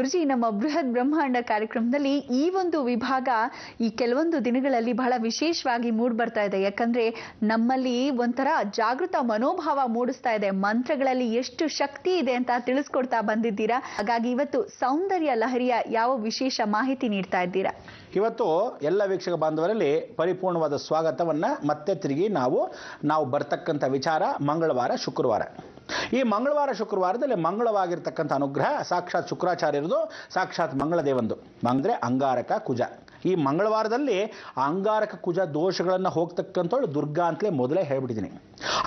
ಗುರುಜಿ, ನಮ್ಮ ಬೃಹತ್ ಬ್ರಹ್ಮಾಂಡ ಕಾರ್ಯಕ್ರಮದಲ್ಲಿ ಈ ಒಂದು ವಿಭಾಗ ಈ ಕೆಲವೊಂದು ದಿನಗಳಲ್ಲಿ ಬಹಳ ವಿಶೇಷವಾಗಿ ಮೂಡ್ ಬರ್ತಾ ಇದೆ. ಯಾಕಂದ್ರೆ ನಮ್ಮಲ್ಲಿ ಒಂಥರ ಜಾಗೃತ ಮನೋಭಾವ ಮೂಡಿಸ್ತಾ ಇದೆ. ಮಂತ್ರಗಳಲ್ಲಿ ಎಷ್ಟು ಶಕ್ತಿ ಇದೆ ಅಂತ ತಿಳಿಸ್ಕೊಡ್ತಾ ಬಂದಿದ್ದೀರಾ. ಹಾಗಾಗಿ ಇವತ್ತು ಸೌಂದರ್ಯ ಲಹರಿಯ ಯಾವ ವಿಶೇಷ ಮಾಹಿತಿ ನೀಡ್ತಾ ಇದ್ದೀರಾ? ಇವತ್ತು ಎಲ್ಲ ವೀಕ್ಷಕ ಬಾಂಧವರಲ್ಲಿ ಪರಿಪೂರ್ಣವಾದ ಸ್ವಾಗತವನ್ನ ಮತ್ತೆ ತಿರುಗಿ ನಾವು ಬರ್ತಕ್ಕಂಥ ವಿಚಾರ ಮಂಗಳವಾರ ಶುಕ್ರವಾರ. ಈ ಮಂಗಳವಾರ ಶುಕ್ರವಾರದಲ್ಲಿ ಮಂಗಳವಾಗಿರ್ತಕ್ಕಂಥ ಅನುಗ್ರಹ ಸಾಕ್ಷಾತ್ ಶುಕ್ರಾಚಾರ್ಯರದು, ಸಾಕ್ಷಾತ್ ಮಂಗಳದೇವಂದು. ಅಂದ್ರೆ ಅಂಗಾರಕ ಕುಜ. ಈ ಮಂಗಳವಾರದಲ್ಲಿ ಆ ಅಂಗಾರಕ ಕುಜ ದೋಷಗಳನ್ನು ಹೋಗ್ತಕ್ಕಂಥವಳು ದುರ್ಗಾ ಅಂತಲೇ ಮೊದಲೇ ಹೇಳ್ಬಿಟ್ಟಿದ್ದೀನಿ.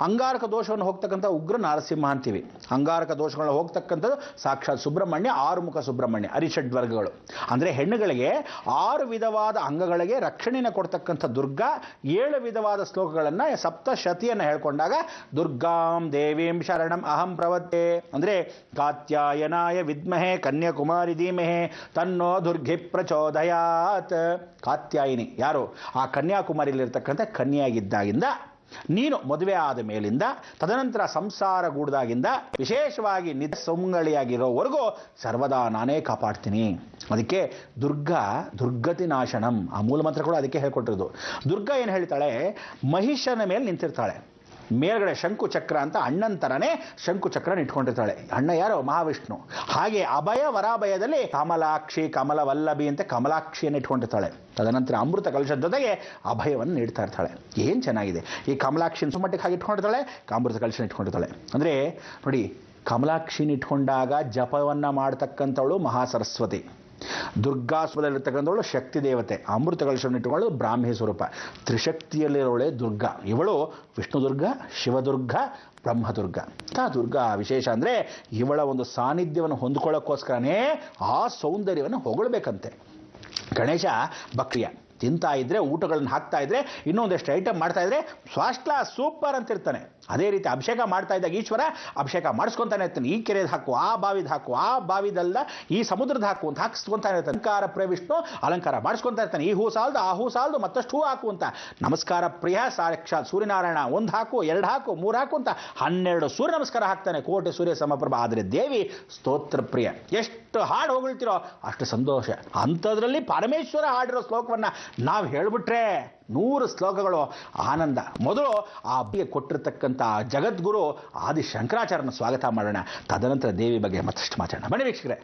ಅಂಗಾರಕ ದೋಷವನ್ನು ಹೋಗ್ತಕ್ಕಂಥ ಉಗ್ರ ನರಸಿಂಹ ಅಂತೀವಿ. ಅಂಗಾರಕ ದೋಷಗಳನ್ನು ಹೋಗ್ತಕ್ಕಂಥದ್ದು ಸಾಕ್ಷಾತ್ ಸುಬ್ರಹ್ಮಣ್ಯ, ಆರುಮುಖ ಸುಬ್ರಹ್ಮಣ್ಯ, ಅರಿಷಡ್ವರ್ಗಗಳು. ಅಂದರೆ ಹೆಣ್ಣುಗಳಿಗೆ 6 ವಿಧವಾದ ಅಂಗಗಳಿಗೆ ರಕ್ಷಣೆಯನ್ನು ಕೊಡ್ತಕ್ಕಂಥ ದುರ್ಗಾ 7 ವಿಧವಾದ ಶ್ಲೋಕಗಳನ್ನು ಸಪ್ತಶತಿಯನ್ನು ಹೇಳ್ಕೊಂಡಾಗ ದುರ್ಗಾಂ ದೇವೀಂ ಶರಣಂ ಅಹಂ ಪ್ರವತ್ತೆ ಅಂದರೆ ಕಾತ್ಯಾಯನಾಯ ವಿದ್ಮಹೆ ಕನ್ಯಾಕುಮಾರಿ ಧೀಮಹೆ ತನ್ನೋ ದುರ್ಗಿ ಪ್ರಚೋದಯಾತ್. ಕಾತ್ಯಾಯಿನಿ ಯಾರು? ಆ ಕನ್ಯಾಕುಮಾರಿಯಲ್ಲಿರ್ತಕ್ಕಂಥ ಕನ್ಯಾಗಿದ್ದಾಗಿಂದ ನೀನು ಮದುವೆ ಆದ ಮೇಲಿಂದ ತದನಂತರ ಸಂಸಾರ ಗೂಡ್ದಾಗಿಂದ ವಿಶೇಷವಾಗಿ ಸುಮಂಗಳಿಯಾಗಿರೋವರೆಗೂ ಸರ್ವದಾ ನಾನೇ ಕಾಪಾಡ್ತೀನಿ. ಅದಕ್ಕೆ ದುರ್ಗತಿ ನಾಶನಂ ಆ ಮೂಲ ಮಂತ್ರ ಕೂಡ ಅದಕ್ಕೆ ಹೇಳ್ಕೊಟ್ಟಿರೋದು. ದುರ್ಗಾ ಏನು ಹೇಳ್ತಾಳೆ? ಮಹಿಷನ ಮೇಲೆ ನಿಂತಿರ್ತಾಳೆ. ಮೇಲ್ಗಡೆ ಶಂಕು ಚಕ್ರ ಅಂತ ಅಣ್ಣನ ಥರನೇ ಶಂಕು ಚಕ್ರ ಇಟ್ಕೊಂಡಿರ್ತಾಳೆ. ಅಣ್ಣ ಯಾರು? ಮಹಾವಿಷ್ಣು. ಹಾಗೆ ಅಭಯ ವರಾಭಯದಲ್ಲಿ ಕಮಲಾಕ್ಷಿ ಕಮಲವಲ್ಲಭಿ ಅಂತ ಕಮಲಾಕ್ಷಿಯನ್ನು ಇಟ್ಕೊಂಡಿರ್ತಾಳೆ. ತದನಂತರ ಅಮೃತ ಕಲಶದ ಜೊತೆಗೆ ಅಭಯವನ್ನು ನೀಡ್ತಾ ಇರ್ತಾಳೆ. ಏನು ಚೆನ್ನಾಗಿದೆ! ಈ ಕಮಲಾಕ್ಷಿನ ಸುಮಟ್ಟಿಗೆ ಹಾಗೆ ಇಟ್ಕೊಂಡಿರ್ತಾಳೆ, ಅಮೃತ ಕಲಶನ ಇಟ್ಕೊಂಡಿರ್ತಾಳೆ. ಅಂದರೆ ನೋಡಿ, ಕಮಲಾಕ್ಷಿನ ಇಟ್ಕೊಂಡಾಗ ಜಪವನ್ನು ಮಾಡ್ತಕ್ಕಂಥವಳು ಮಹಾಸರಸ್ವತಿ, ದುರ್ಗಾಸ್ವದಲ್ಲಿರ್ತಕ್ಕಂಥವಳು ಶಕ್ತಿ ದೇವತೆ, ಅಮೃತ ಕಲಶವನ್ನು ಇಟ್ಟುಕೊಳ್ಳೋದು ಬ್ರಾಹ್ಮಿ ಸ್ವರೂಪ. ತ್ರಿಶಕ್ತಿಯಲ್ಲಿರೋಳೆ ದುರ್ಗಾ. ಇವಳು ವಿಷ್ಣು ದುರ್ಗ, ಶಿವದುರ್ಗ, ಬ್ರಹ್ಮದುರ್ಗ. ದುರ್ಗಾ ವಿಶೇಷ ಅಂದರೆ ಇವಳ ಒಂದು ಸಾನ್ನಿಧ್ಯವನ್ನು ಹೊಂದ್ಕೊಳ್ಳೋಕ್ಕೋಸ್ಕರನೇ ಆ ಸೌಂದರ್ಯವನ್ನು ಹೊಗಳಬೇಕಂತೆ. ಗಣೇಶ ಬಕ್ರಿಯ ತಿಂತಾ ಇದ್ರೆ, ಊಟಗಳನ್ನು ಹಾಕ್ತಾ ಇದ್ರೆ, ಇನ್ನೊಂದಷ್ಟು ಐಟಮ್ ಮಾಡ್ತಾ ಇದ್ರೆ ಫಸ್ಟ್ ಕ್ಲಾಸ್ ಸೂಪರ್ ಅಂತಿರ್ತಾನೆ. ಅದೇ ರೀತಿ ಅಭಿಷೇಕ ಮಾಡ್ತಾ ಇದ್ದಾಗ ಈಶ್ವರ ಅಭಿಷೇಕ ಮಾಡಿಸ್ಕೊತಾನೆ ಇರ್ತಾನೆ. ಈ ಕೆರೆದು ಹಾಕು, ಆ ಬಾವಿದ ಹಾಕು, ಆ ಬಾವಿದಲ್ಲ ಈ ಸಮುದ್ರದ ಹಾಕು ಅಂತ ಹಾಕಿಸ್ಕೊತಾನೆ ಇರ್ತಾನೆ. ಅಲಂಕಾರ ಪ್ರಿಯ ವಿಷ್ಣು ಅಲಂಕಾರ ಮಾಡಿಸ್ಕೊತಾ ಇರ್ತಾನೆ. ಈ ಹೂ ಸಾಲದು, ಆ ಹೂ ಸಾಲದು, ಮತ್ತಷ್ಟು ಹೂ ಹಾಕು ಅಂತ. ನಮಸ್ಕಾರ ಪ್ರಿಯ ಸಾಕ್ಷಾತ್ ಸೂರ್ಯನಾರಾಯಣ 1 ಹಾಕು, 2 ಹಾಕು, 3 ಹಾಕು ಅಂತ 12 ಸೂರ್ಯ ನಮಸ್ಕಾರ ಹಾಕ್ತಾನೆ. ಕೋಟಿ ಸೂರ್ಯ ಸಮಪ್ರಭ. ಆದರೆ ದೇವಿ ಸ್ತೋತ್ರ ಪ್ರಿಯ. ಎಷ್ಟು ಹಾಡು ಹೊಗಳ್ತಿರೋ ಅಷ್ಟು ಸಂತೋಷ. ಅಂಥದ್ರಲ್ಲಿ ಪರಮೇಶ್ವರ ಹಾಡಿರೋ ಶ್ಲೋಕವನ್ನು ನಾವು ಹೇಳ್ಬಿಟ್ರೆ 100 ಶ್ಲೋಕಗಳು ಆನಂದ. ಮೊದಲು ಆ ಅಬ್ಬಿಗೆ ಕೊಟ್ಟಿರ್ತಕ್ಕಂಥ ಜಗದ್ಗುರು ಆದಿ ಶಂಕರಾಚಾರ್ಯನ ಸ್ವಾಗತ ಮಾಡೋಣ. ತದನಂತರ ದೇವಿ ಬಗ್ಗೆ ಮತ್ತಷ್ಟು ಮಾತಾಡೋಣ. ಬನ್ನಿ ವೀಕ್ಷಕರೇ.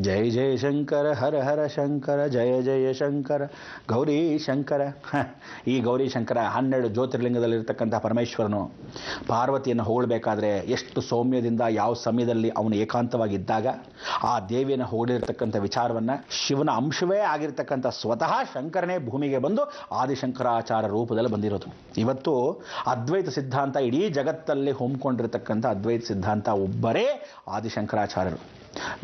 ಜಯ ಜಯ ಶಂಕರ ಹರ ಹರ ಶಂಕರ ಜಯ ಜಯ ಶಂಕರ ಗೌರಿ ಶಂಕರ. ಈ ಗೌರಿ ಶಂಕರ 12 ಜ್ಯೋತಿರ್ಲಿಂಗದಲ್ಲಿರ್ತಕ್ಕಂಥ ಪರಮೇಶ್ವರನು ಪಾರ್ವತಿಯನ್ನು ಹೊಗಳಬೇಕಾದ್ರೆ ಎಷ್ಟು ಸೌಮ್ಯದಿಂದ ಯಾವ ಸಮಯದಲ್ಲಿ ಅವನು ಏಕಾಂತವಾಗಿದ್ದಾಗ ಆ ದೇವಿಯನ್ನು ಹೊಗಳಿರ್ತಕ್ಕಂಥ ವಿಚಾರವನ್ನು ಶಿವನ ಅಂಶವೇ ಆಗಿರ್ತಕ್ಕಂಥ ಸ್ವತಃ ಶಂಕರನೇ ಭೂಮಿಗೆ ಬಂದು ಆದಿಶಂಕರಾಚಾರ್ಯ ರೂಪದಲ್ಲಿ ಬಂದಿರೋದು. ಇವತ್ತು ಅದ್ವೈತ ಸಿದ್ಧಾಂತ ಇಡೀ ಜಗತ್ತಲ್ಲಿ ಹೊಮ್ಕೊಂಡಿರ್ತಕ್ಕಂಥ ಅದ್ವೈತ ಸಿದ್ಧಾಂತ ಒಬ್ಬರೇ ಆದಿಶಂಕರಾಚಾರ್ಯರು.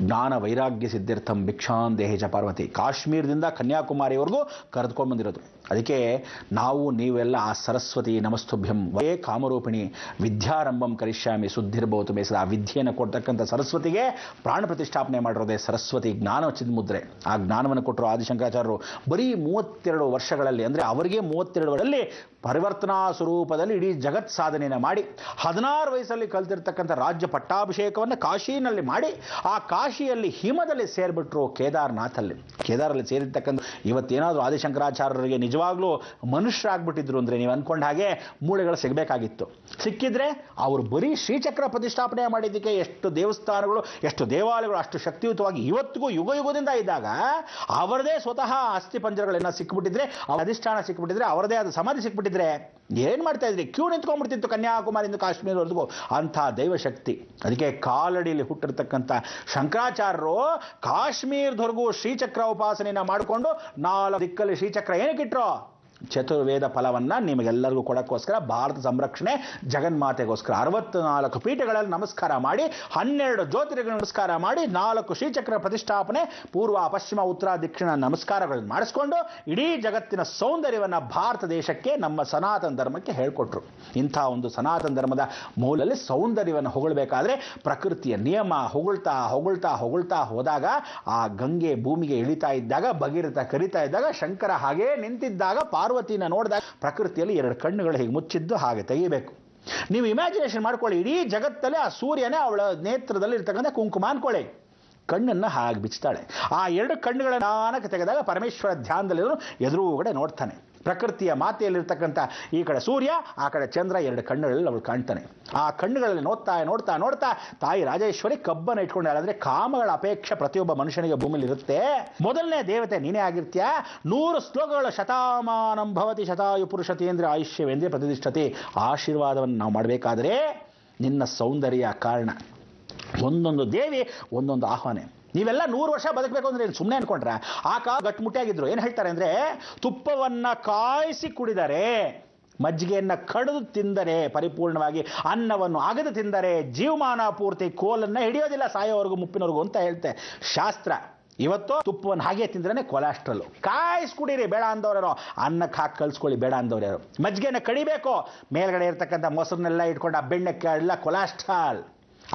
ಜ್ಞಾನ ವೈರಾಗ್ಯ ಸಿದ್ಧಾರ್ಥಂ ಭಿಕ್ಷಾನ್ ದೇಹೇಜ ಪಾರ್ವತಿ. ಕಾಶ್ಮೀರದಿಂದ ಕನ್ಯಾಕುಮಾರಿವರೆಗೂ ಕರೆದುಕೊಂಡು ಬಂದಿರೋದು. ಅದಕ್ಕೆ ನೀವೆಲ್ಲ ಆ ಸರಸ್ವತಿ ನಮಸ್ತುಭ್ಯಂ ವೇ ಕಾಮರೂಪಿಣಿ ವಿದ್ಯಾರಂಭಂ ಕರಿಷ್ಯಾಮಿ ಸುದ್ಧಿರ್ಭವತು ಬೇಸದ ಆ ವಿದ್ಯೆಯನ್ನು ಕೊಡ್ತಕ್ಕಂಥ ಸರಸ್ವತಿಗೆ ಪ್ರಾಣ ಪ್ರತಿಷ್ಠಾಪನೆ ಮಾಡಿರೋದೇ ಸರಸ್ವತಿ ಜ್ಞಾನ ಚಿನ್ಮುದ್ರೆ. ಆ ಜ್ಞಾನವನ್ನು ಕೊಟ್ಟರು ಆದಿಶಂಕರಾಚಾರ್ಯರು. ಬರೀ 32 ವರ್ಷಗಳಲ್ಲಿ, ಅಂದರೆ ಅವರಿಗೆ 32 ವರ್ಷದಲ್ಲಿ ಪರಿವರ್ತನಾ ಸ್ವರೂಪದಲ್ಲಿ ಇಡೀ ಜಗತ್ ಸಾಧನೆಯನ್ನು ಮಾಡಿ 16 ವಯಸ್ಸಲ್ಲಿ ಕಲ್ತಿರ್ತಕ್ಕಂಥ ರಾಜ್ಯ ಪಟ್ಟಾಭಿಷೇಕವನ್ನು ಕಾಶಿನಲ್ಲಿ ಮಾಡಿ ಆ ಕಾಶಿಯಲ್ಲಿ ಹಿಮದಲ್ಲಿ ಸೇರಿಬಿಟ್ರು ಕೇದಾರನಾಥಲ್ಲಿ. ಕೇದಾರಲ್ಲಿ ಸೇರಿರ್ತಕ್ಕಂಥ ಇವತ್ತೇನಾದರೂ ಆದಿಶಂಕರಾಚಾರ್ಯರಿಗೆ ನಿಜವಾಗ್ಲೂ ಮನುಷ್ಯರಾಗ್ಬಿಟ್ಟಿದ್ರು ಅಂದರೆ ನೀವು ಅಂದ್ಕೊಂಡ ಹಾಗೆ ಮೂಳೆಗಳು ಸಿಗಬೇಕಾಗಿತ್ತು. ಸಿಕ್ಕಿದ್ರೆ ಅವರು ಬರೀ ಶ್ರೀಚಕ್ರ ಪ್ರತಿಷ್ಠಾಪನೆ ಮಾಡಿದ್ದಕ್ಕೆ ಎಷ್ಟು ದೇವಸ್ಥಾನಗಳು, ಎಷ್ಟು ದೇವಾಲಯಗಳು ಅಷ್ಟು ಶಕ್ತಿಯುತವಾಗಿ ಇವತ್ತಿಗೂ ಯುಗ ಯುಗದಿಂದ ಇದ್ದಾಗ ಅವರದೇ ಸ್ವತಃ ಅಸ್ಥಿ ಪಂಜರಗಳನ್ನ ಸಿಕ್ಕಿಬಿಟ್ಟಿದ್ರೆ, ಅವರ ಅಧಿಷ್ಠಾನ ಸಿಕ್ಕಿಬಿಟ್ಟಿದ್ರೆ, ಅವರದೇ ಆದ ಸಮಾಧಿ ಸಿಕ್ಕಿಬಿಟ್ಟಿದ್ರೆ ಏನು ಮಾಡ್ತಾ ಇದ್ರಿ? ಕ್ಯೂ ನಿಂತ್ಕೊಂಡ್ಬಿಡ್ತಿತ್ತು ಕನ್ಯಾಕುಮಾರಿಯಿಂದ ಕಾಶ್ಮೀರವರೆಗೂ ಅಂಥ ದೈವಶಕ್ತಿ. ಅದಕ್ಕೆ ಕಾಲಡಿಯಲ್ಲಿ ಹುಟ್ಟಿರ್ತಕ್ಕಂಥ ಶಂಕರಾಚಾರ್ಯರು ಕಾಶ್ಮೀರದವರೆಗೂ ಶ್ರೀಚಕ್ರ ಉಪಾಸನೆಯನ್ನು ಮಾಡಿಕೊಂಡು 4 ದಿಕ್ಕಲ್ಲಿ ಶ್ರೀಚಕ್ರ ಏನಕ್ಕಿಟ್ರು? ಚತುರ್ವೇದ ಫಲವನ್ನು ನಿಮಗೆಲ್ಲರಿಗೂ ಕೊಡೋಕ್ಕೋಸ್ಕರ, ಭಾರತ ಸಂರಕ್ಷಣೆ ಜಗನ್ಮಾತೆಗೋಸ್ಕರ 64 ಪೀಠಗಳಲ್ಲಿ ನಮಸ್ಕಾರ ಮಾಡಿ, 12 ಜ್ಯೋತಿರ್ಲಿಂಗ ನಮಸ್ಕಾರ ಮಾಡಿ, 4 ಶ್ರೀಚಕ್ರ ಪ್ರತಿಷ್ಠಾಪನೆ, ಪೂರ್ವ ಪಶ್ಚಿಮ ಉತ್ತರ ದಕ್ಷಿಣ ನಮಸ್ಕಾರಗಳನ್ನು ಮಾಡಿಸ್ಕೊಂಡು ಇಡೀ ಜಗತ್ತಿನ ಸೌಂದರ್ಯವನ್ನು ಭಾರತ ದೇಶಕ್ಕೆ, ನಮ್ಮ ಸನಾತನ ಧರ್ಮಕ್ಕೆ ಹೇಳ್ಕೊಟ್ರು. ಇಂಥ ಒಂದು ಸನಾತನ ಧರ್ಮದ ಮೂಲಲ್ಲಿ ಸೌಂದರ್ಯವನ್ನು ಹೊಗಳಬೇಕಾದ್ರೆ ಪ್ರಕೃತಿಯ ನಿಯಮ ಹೊಗಳ್ತಾ ಹೊಗಳ್ತಾ ಹೊಗಳ್ತಾ ಹೋದಾಗ ಆ ಗಂಗೆ ಭೂಮಿಗೆ ಇಳಿತಾ ಇದ್ದಾಗ, ಭಗೀರಥ ಕರಿತಾ ಇದ್ದಾಗ, ಶಂಕರ ಹಾಗೇ ನಿಂತಿದ್ದಾಗ ಪಾರ್ವತಿನ ನೋಡಿದಾಗ ಪ್ರಕೃತಿಯಲ್ಲಿ ಎರಡು ಕಣ್ಣುಗಳು ಹೀಗೆ ಮುಚ್ಚಿದ್ದು ಹಾಗೆ ತೆಗಿಬೇಕು. ನೀವು ಇಮ್ಯಾಜಿನೇಷನ್ ಮಾಡ್ಕೊಳ್ಳಿ, ಇಡೀ ಜಗತ್ತಲ್ಲೇ ಆ ಸೂರ್ಯನೇ ಅವಳ ನೇತ್ರದಲ್ಲಿ ಇರ್ತಕ್ಕಂಥ ಕುಂಕುಮ ಅನ್ಕೊಳ್ಳಿ, ಕಣ್ಣನ್ನು ಹಾಗೆ ಬಿಚ್ತಾಳೆ. ಆ ಎರಡು ಕಣ್ಣುಗಳ ನಾನಕ್ಕೆ ತೆಗೆದಾಗ ಪರಮೇಶ್ವರ ಧ್ಯಾನದಲ್ಲಿರೋ ಎದುರುಗಡೆ ನೋಡ್ತಾನೆ. ಪ್ರಕೃತಿಯ ಮಾತೆಯಲ್ಲಿರ್ತಕ್ಕಂಥ ಈ ಕಡೆ ಸೂರ್ಯ, ಆ ಕಡೆ ಚಂದ್ರ, ಎರಡು ಕಣ್ಣುಗಳಲ್ಲಿ ಅವಳು ಕಾಣ್ತಾನೆ. ಆ ಕಣ್ಣುಗಳಲ್ಲಿ ನೋಡ್ತಾ ನೋಡ್ತಾ ನೋಡ್ತಾ ತಾಯಿ ರಾಜೇಶ್ವರಿ ಕಬ್ಬನ್ನು ಇಟ್ಕೊಂಡು ಹೇಳಿದ್ರೆ, ಕಾಮಗಳ ಅಪೇಕ್ಷೆ ಪ್ರತಿಯೊಬ್ಬ ಮನುಷ್ಯನಿಗೆ ಭೂಮಿಲಿ ಇರುತ್ತೆ. ಮೊದಲನೇ ದೇವತೆ ನೀನೇ ಆಗಿರ್ತೀಯ. 100 ಶ್ಲೋಕಗಳ ಶತಾಮಾನಂ ಭವತಿ ಶತಾಯು ಪುರುಷತೇಂದ್ರ ಆಯುಷ್ಯವೇಂದ್ರ ಪ್ರತಿಷ್ಠತೆ. ಆಶೀರ್ವಾದವನ್ನು ನಾವು ಮಾಡಬೇಕಾದ್ರೆ ನಿನ್ನ ಸೌಂದರ್ಯ ಕಾರಣ. ಒಂದೊಂದು ದೇವಿ ಒಂದೊಂದು ಆಹ್ವಾನ. ನೀವೆಲ್ಲ 100 ವರ್ಷ ಬದುಕಬೇಕು ಅಂದ್ರೆ ಸುಮ್ಮನೆ ಅನ್ಕೊಂಡ್ರೆ ಆ ಗಟ್ಟುಮುಟ್ಟಿಯಾಗಿದ್ರು. ಏನು ಹೇಳ್ತಾರೆ ಅಂದ್ರೆ, ತುಪ್ಪವನ್ನ ಕಾಯಿಸಿ ಕುಡಿದರೆ, ಮಜ್ಜಿಗೆಯನ್ನು ಕಡಿದು ತಿಂದರೆ, ಪರಿಪೂರ್ಣವಾಗಿ ಅನ್ನವನ್ನು ಅಗದು ತಿಂದರೆ ಜೀವಮಾನ ಪೂರ್ತಿ ಕೋಲನ್ನು ಹಿಡಿಯೋದಿಲ್ಲ, ಸಾಯೋವರೆಗೂ ಮುಪ್ಪಿನವರೆಗೂ ಅಂತ ಹೇಳ್ತೆ ಶಾಸ್ತ್ರ. ಇವತ್ತು ತುಪ್ಪವನ್ನು ಹಾಗೆ ತಿಂದ್ರೆ ಕೊಲೆಸ್ಟ್ರಾಲ್. ಕಾಯಿಸಿ ಕುಡೀರಿ ಬೇಡ ಅಂದವ್ರು, ಅನ್ನಕ್ಕೆ ಹಾಕಿ ಕಲ್ಸ್ಕೊಳ್ಳಿ ಬೇಡ ಅಂದವ್ರು ಯಾರು. ಮಜ್ಜಿಗೆನ ಕಡಿಬೇಕು, ಮೇಲ್ಗಡೆ ಇರ್ತಕ್ಕಂಥ ಮೊಸರನ್ನೆಲ್ಲ ಇಟ್ಕೊಂಡು ಆ ಬೆಣ್ಣಕ್ಕೆ ಎಲ್ಲ ಕೊಲೆಸ್ಟ್ರಾಲ್.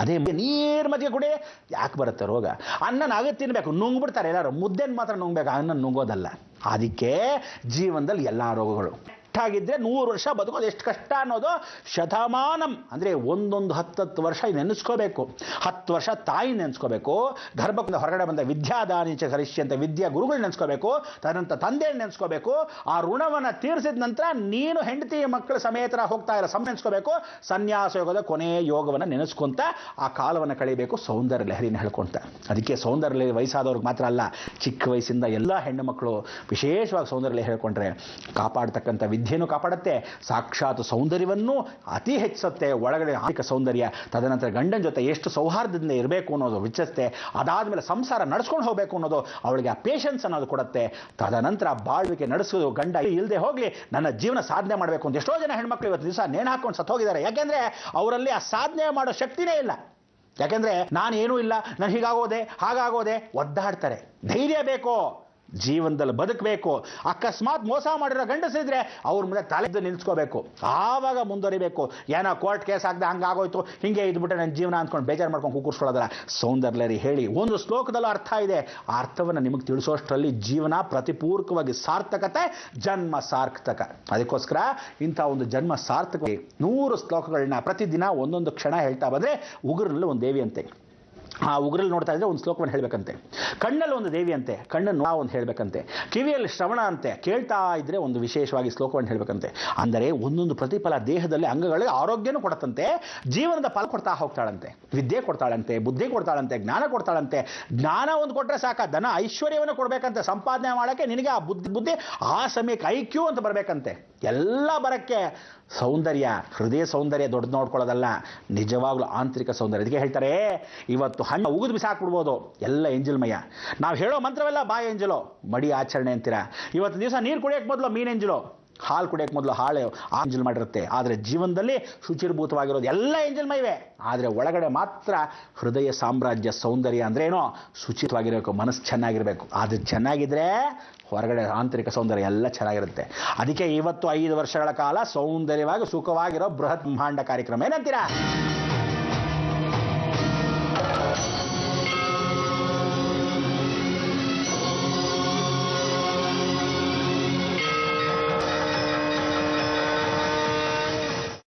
ಅದೇ ನೀರು ಮಜ್ಜಿಗೆ ಕುಡಿ, ಯಾಕೆ ಬರುತ್ತೆ ರೋಗ? ಅನ್ನನ ಅಗದು ತಿನ್ಬೇಕು, ನುಂಗ್ಬಿಡ್ತಾರೆ ಎಲ್ಲರೂ, ಮುದ್ದೆನ ಮಾತ್ರ ನುಂಗ್ಬೇಕು, ಅನ್ನ ನುಂಗೋದಲ್ಲ. ಅದಕ್ಕೆ ಜೀವನದಲ್ಲಿ ಎಲ್ಲ ರೋಗಗಳು ಆಗಿದ್ರೆ 100 ವರ್ಷ ಬದುಕೋದು ಎಷ್ಟು ಕಷ್ಟ ಅನ್ನೋದು ಶತಮಾನಂ ಅಂದರೆ ಒಂದೊಂದು 10 ವರ್ಷ ನೆನೆಸ್ಕೋಬೇಕು. 10 ವರ್ಷ ತಾಯಿ ನೆನೆಸ್ಕೋಬೇಕು, ಗರ್ಭದಿಂದ ಹೊರಗಡೆ ಬಂದ ವಿದ್ಯಾದಾನಿಚ ಕರಿಷ್ಯಂತ ವಿದ್ಯಾ ಗುರುಗಳು ನೆನೆಸ್ಕೋಬೇಕು, ತದನಂತರ ತಂದೆ ನೆನೆಸ್ಕೋಬೇಕು. ಆ ಋಣವನ್ನು ತೀರಿಸಿದ ನಂತರ ನೀನು ಹೆಂಡತಿ ಮಕ್ಕಳ ಸಮೇತರ ಹೋಗ್ತಾ ಇರೋ ನೆನೆಸ್ಕೋಬೇಕು. ಸನ್ಯಾಸ ಯೋಗದ ಕೊನೆಯ ಯೋಗವನ್ನು ನೆನೆಸ್ಕೊಂತ ಆ ಕಾಲವನ್ನು ಕಳಿಬೇಕು ಸೌಂದರ್ಯ ಲಹರಿನ ಹೇಳ್ಕೊಂತ. ಅದಕ್ಕೆ ಸೌಂದರ್ಯ ಲಹರಿ ವಯಸ್ಸಾದವ್ರಿಗೆ ಮಾತ್ರ ಅಲ್ಲ, ಚಿಕ್ಕ ವಯಸ್ಸಿಂದ ಎಲ್ಲ ಹೆಣ್ಣು ಮಕ್ಕಳು ವಿಶೇಷವಾಗಿ ಸೌಂದರ್ಯ ಲಹರಿ ಹೇಳ್ಕೊಂಡ್ರೆ ಕಾಪಾಡ್ತಕ್ಕಂಥ ವಿದ್ಯೆನೂ ಕಾಪಾಡುತ್ತೆ, ಸಾಕ್ಷಾತ್ ಸೌಂದರ್ಯವನ್ನು ಅತಿ ಹೆಚ್ಚುತ್ತೆ. ಒಳಗಡೆ ಆಂತರಿಕ ಸೌಂದರ್ಯ, ತದನಂತರ ಗಂಡನ ಜೊತೆ ಎಷ್ಟು ಸೌಹಾರ್ದದಿಂದ ಇರಬೇಕು ಅನ್ನೋದು ವಿಚ್ಚಿಸುತ್ತೆ. ಅದಾದಮೇಲೆ ಸಂಸಾರ ನಡೆಸ್ಕೊಂಡು ಹೋಗಬೇಕು ಅನ್ನೋದು ಅವಳಿಗೆ ಆ ಪೇಷನ್ಸ್ ಅನ್ನೋದು ಕೊಡುತ್ತೆ. ತದನಂತರ ಬಾಳ್ವಿಕೆ ನಡೆಸೋದು, ಗಂಡ ಇಲ್ಲದೆ ಹೋಗಲಿ ನನ್ನ ಜೀವನ ಸಾಧನೆ ಮಾಡಬೇಕು ಅಂತ ಎಷ್ಟೋ ಜನ ಹೆಣ್ಮಕ್ಳು ಇವತ್ತು ದಿವಸ ನೇಣು ಹಾಕೊಂಡು ಸತ್ತು ಹೋಗಿದ್ದಾರೆ. ಯಾಕೆಂದರೆ ಅವರಲ್ಲಿ ಆ ಸಾಧನೆ ಮಾಡೋ ಶಕ್ತಿನೇ ಇಲ್ಲ. ಯಾಕೆಂದರೆ ನಾನೇನೂ ಇಲ್ಲ, ನಾನು ಹೀಗಾಗೋದೆ ಹಾಗಾಗೋದೆ ಒದ್ದಾಡ್ತಾರೆ. ಧೈರ್ಯ ಬೇಕು, ಜೀವನದಲ್ಲಿ ಬದುಕಬೇಕು. ಅಕಸ್ಮಾತ್ ಮೋಸ ಮಾಡಿರೋ ಗಂಡಸಿದ್ರೆ ಅವ್ರ ಮುಂದೆ ತಲೆದ್ದು ನಿಲ್ಸ್ಕೋಬೇಕು, ಆವಾಗ ಮುಂದುವರಿಬೇಕು. ಏನೋ ಕೋರ್ಟ್ ಕೇಸ್ ಆಗದೆ ಹಂಗಾಗೋಯ್ತು, ಹಿಂಗೆ ಇದ್ಬಿಟ್ಟೆ ನನ್ನ ಜೀವನ ಅಂದ್ಕೊಂಡು ಬೇಜಾರು ಮಾಡ್ಕೊಂಡು ಕೂರಿಸ್ಕೊಳ್ಳೋದಲ್ಲ. ಸೌಂದರ್ಯರಿ ಹೇಳಿ ಒಂದು ಶ್ಲೋಕದಲ್ಲೂ ಅರ್ಥ ಇದೆ. ಆ ಅರ್ಥವನ್ನು ನಿಮಗೆ ತಿಳಿಸೋಷ್ಟರಲ್ಲಿ ಜೀವನ ಪ್ರತಿಪೂರ್ವಕವಾಗಿ ಸಾರ್ಥಕತೆ, ಜನ್ಮ ಸಾರ್ಥಕ. ಅದಕ್ಕೋಸ್ಕರ ಇಂಥ ಒಂದು ಜನ್ಮ ಸಾರ್ಥಕ 100 ಶ್ಲೋಕಗಳನ್ನ ಪ್ರತಿದಿನ ಒಂದೊಂದು ಕ್ಷಣ ಹೇಳ್ತಾ ಬಂದರೆ, ಉಗುರಿನಲ್ಲಿ ಒಂದು ದೇವಿ ಅಂತೆ, ಆ ಉಗುರಲ್ಲಿ ನೋಡ್ತಾ ಇದ್ರೆ ಒಂದು ಶ್ಲೋಕವನ್ನು ಹೇಳಬೇಕಂತೆ. ಕಣ್ಣಲ್ಲಿ ಒಂದು ದೇವಿ ಅಂತೆ, ಕಣ್ಣನ್ನು ಒಂದು ಹೇಳಬೇಕಂತೆ. ಕಿವಿಯಲ್ಲಿ ಶ್ರವಣ ಅಂತೆ, ಕೇಳ್ತಾ ಇದ್ರೆ ಒಂದು ವಿಶೇಷವಾಗಿ ಶ್ಲೋಕವನ್ನು ಹೇಳಬೇಕಂತೆ. ಅಂದರೆ ಒಂದೊಂದು ಪ್ರತಿಫಲ ದೇಹದಲ್ಲಿ ಅಂಗಗಳಿಗೆ ಆರೋಗ್ಯನೂ ಕೊಡುತ್ತಂತೆ, ಜೀವನದ ಫಲ ಕೊಡ್ತಾ ಹೋಗ್ತಾಳಂತೆ. ವಿದ್ಯೆ ಕೊಡ್ತಾಳಂತೆ, ಬುದ್ಧಿ ಕೊಡ್ತಾಳಂತೆ, ಜ್ಞಾನ ಕೊಡ್ತಾಳಂತೆ. ಜ್ಞಾನ ಒಂದು ಕೊಟ್ಟರೆ ಸಾಕ, ಧನ ಐಶ್ವರ್ಯವನ್ನು ಕೊಡಬೇಕಂತೆ. ಸಂಪಾದನೆ ಮಾಡೋಕ್ಕೆ ನಿನಗೆ ಆ ಬುದ್ಧಿ ಆ ಸಮಯಕ್ಕೆ IQ ಅಂತ ಬರಬೇಕಂತೆ. ಎಲ್ಲ ಬರೋಕ್ಕೆ ಸೌಂದರ್ಯ, ಹೃದಯ ಸೌಂದರ್ಯ ದೊಡ್ಡದು ನೋಡ್ಕೊಳ್ಳೋದಲ್ಲ, ನಿಜವಾಗ್ಲೂ ಆಂತರಿಕ ಸೌಂದರ್ಯ. ಇದಕ್ಕೆ ಹೇಳ್ತಾರೆ, ಇವತ್ತು ಹಣ್ಣು ಉಗಿದು ಬಿಸಾಕ್ಬಿಡ್ಬೋದು, ಎಲ್ಲ ಎಂಜಲ್ಮಯ. ನಾವು ಹೇಳೋ ಮಂತ್ರವೆಲ್ಲ ಬಾಯಿ ಎಂಜಲು, ಮಡಿ ಆಚರಣೆ ಅಂತೀರ. ಇವತ್ತು ದಿವಸ ನೀರು ಕುಡಿಯೋಕ್ಕೆ ಮೊದಲು ಮೀನು ಎಂಜಲು, ಹಾಲು ಕುಡಿಯೋಕ್ಕೆ ಮೊದಲು ಹಾಳೆ ಎಂಜಲ್ ಮಾಡಿರುತ್ತೆ. ಆದರೆ ಜೀವನದಲ್ಲಿ ಶುಚಿರ್ಭೂತವಾಗಿರೋದು ಎಲ್ಲ ಎಂಜಲ್ಮಯವೇ. ಆದರೆ ಒಳಗಡೆ ಮಾತ್ರ ಹೃದಯ ಸಾಮ್ರಾಜ್ಯ ಸೌಂದರ್ಯ ಅಂದ್ರೇನೋ ಶುಚಿತ್ವವಾಗಿರಬೇಕು, ಮನಸ್ಸು ಚೆನ್ನಾಗಿರಬೇಕು. ಅದು ಚೆನ್ನಾಗಿದ್ರೆ ಹೊರಗಡೆ ಆಂತರಿಕ ಸೌಂದರ್ಯ ಎಲ್ಲ ಚೆನ್ನಾಗಿರುತ್ತೆ. ಅದಕ್ಕೆ ಇವತ್ತು 5 ವರ್ಷಗಳ ಕಾಲ ಸೌಂದರ್ಯವಾಗಿ ಸುಖವಾಗಿರೋ ಬೃಹತ್ ಬ್ರಹ್ಮಾಂಡ ಕಾರ್ಯಕ್ರಮ ಏನಂತೀರಾ?